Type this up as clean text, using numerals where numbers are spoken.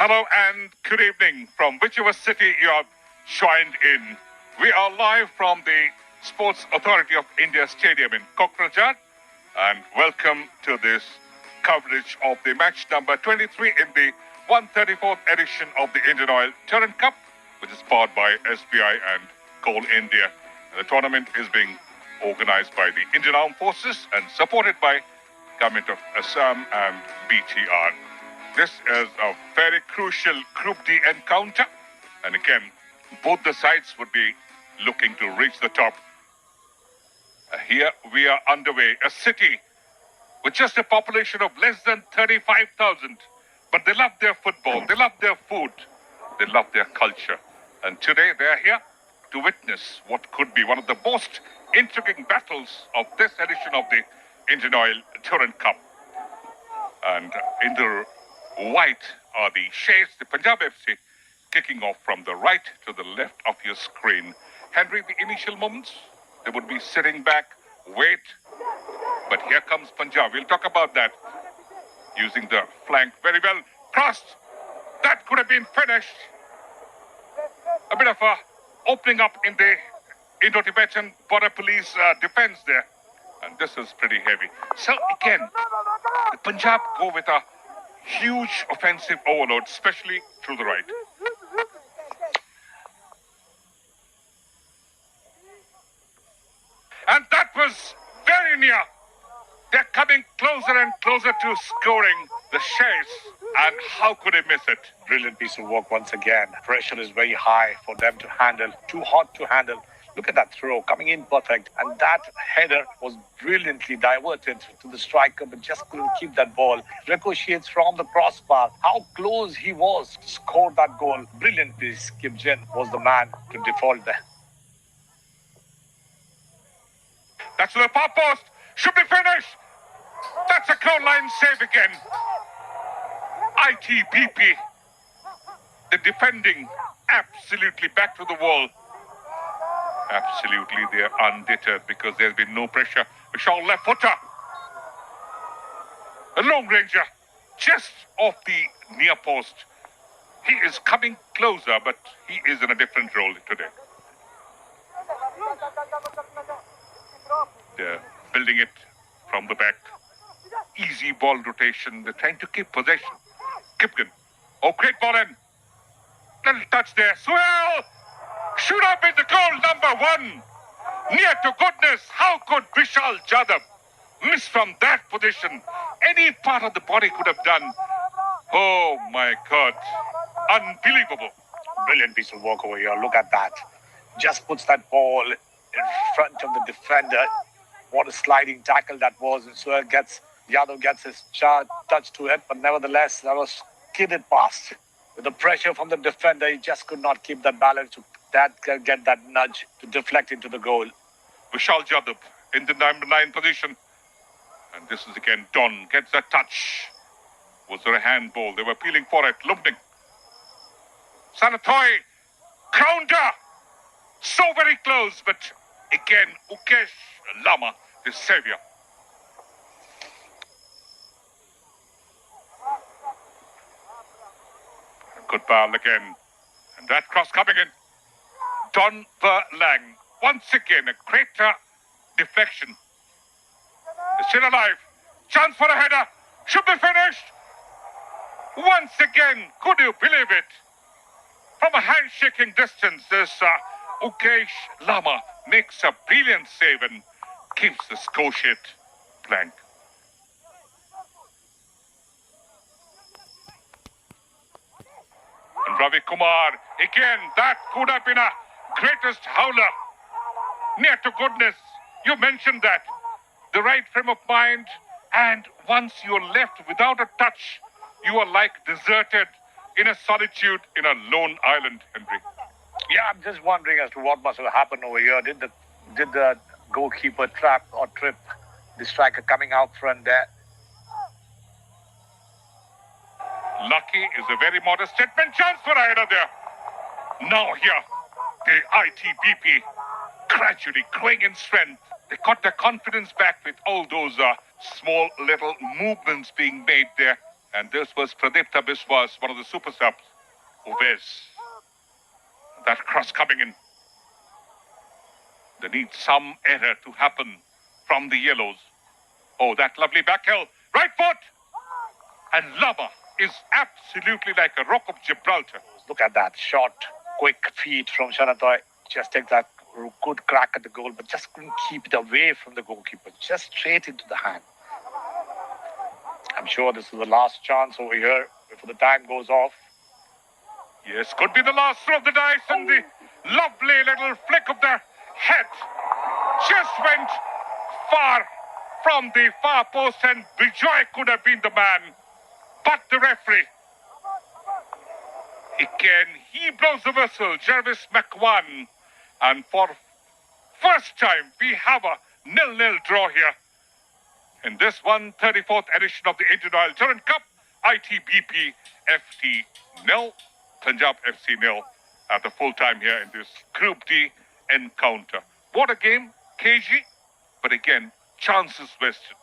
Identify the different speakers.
Speaker 1: Hello and good evening from whichever city you have joined in. We are live from the Sports Authority of India Stadium in KOKRAJHAR, and welcome to this coverage of the match number 23 in the 134th edition of the Indian Oil Torrent Cup, which is powered by SBI and Coal India. The tournament is being organized by the Indian Armed Forces and supported by Government of Assam and BTR. This is a very crucial Group D encounter, and again, both the sides would be looking to reach the top. Here we are underway, a city with just a population of less than 35,000, but they love their football, they love their food, they love their culture. And today they are here to witness what could be one of the most intriguing battles of this edition of the Indian Oil Torrent Cup. And in the white are the shades, the Punjab FC, kicking off from the right to the left of your screen. Henry, the initial moments, they would be sitting back, wait. But here comes Punjab. We'll talk about that. Using the flank very well. Crossed. That could have been finished. A bit of a opening up in the Indo-Tibetan border police defense there. And this is pretty heavy. So again, the Punjab go with a huge offensive overload, especially through the right. And that was very near. They're coming closer and closer to scoring the shares. And how could they miss it?
Speaker 2: Brilliant piece of work once again. Pressure is very high for them to handle. Too hot to handle. Look at that throw, coming in perfect. And that header was brilliantly diverted to the striker, but just couldn't keep that ball. Ricochets from the crossbar. How close he was to score that goal. Brilliant piece. Kipjen was the man to default there.
Speaker 1: That's to the far post. Should be finished. That's a goal line save again. ITBP. The defending absolutely back to the wall. Absolutely, they are undeterred because there's been no pressure. Vishal left footer. A long ranger just off the near post. He is coming closer, but he is in a different role today. They're building it from the back. Easy ball rotation. They're trying to keep possession. Kipken. Oh, great ball in. Little touch there. Swell! Should have been the goal number one. Near to goodness. How could Vishal Jadhav miss from that position? Any part of the body could have done. Oh my God. Unbelievable.
Speaker 2: Brilliant piece of work over here. Look at that. Just puts that ball in front of the defender. What a sliding tackle that was. And so Yadav gets his touch to it. But nevertheless, that was skidded past. With the pressure from the defender, he just could not keep that balance to get that nudge to deflect into the goal.
Speaker 1: Vishal Jadhav in the number 9 position. And this is again Don gets a touch. Was there a handball? They were appealing for it. Lumding. Sanatoy. Counter. So very close, but again Ukesh Lama, the savior. Good ball again. And that cross coming in. Don Verlang. Once again, a great deflection. It's still alive. Chance for a header. Should be finished. Once again, could you believe it? From a handshaking distance, this Ukesh Lama makes a brilliant save and keeps the score sheet blank. And Ravi Kumar, again, that could have been a greatest howler. Near to goodness, you mentioned that. The right frame of mind, and once you're left without a touch, you are like deserted in a solitude in a lone island, Henry.
Speaker 2: Yeah, I'm just wondering as to what must have happened over here. Did the goalkeeper trap or trip the striker coming out front there?
Speaker 1: Lucky is a very modest statement. Chance for a header there. Now here, the ITBP gradually growing in strength. They got their confidence back with all those small little movements being made there. And this was Pradipta Biswas, one of the super subs, who wears that cross coming in. There needs some error to happen from the yellows. Oh, that lovely back heel. Right foot! And Lama is absolutely like a rock of Gibraltar.
Speaker 2: Look at that short, quick feet from Shanatoy. Just take that good crack at the goal, but just couldn't keep it away from the goalkeeper. Just straight into the hand. I'm sure this is the last chance over here before the time goes off.
Speaker 1: Yes, could be the last throw of the dice, and the lovely little flick of the head just went far from the far post, and Bijoy could have been the man. But the referee, again, he blows the whistle, Jervis McWan. And for first time, we have a 0-0 draw here in this 134th edition of the Indian Oil Durant Cup. ITBP FT 0, Punjab FC 0 at the full time here in this Group D encounter. What a game, KG, but again, chances wasted.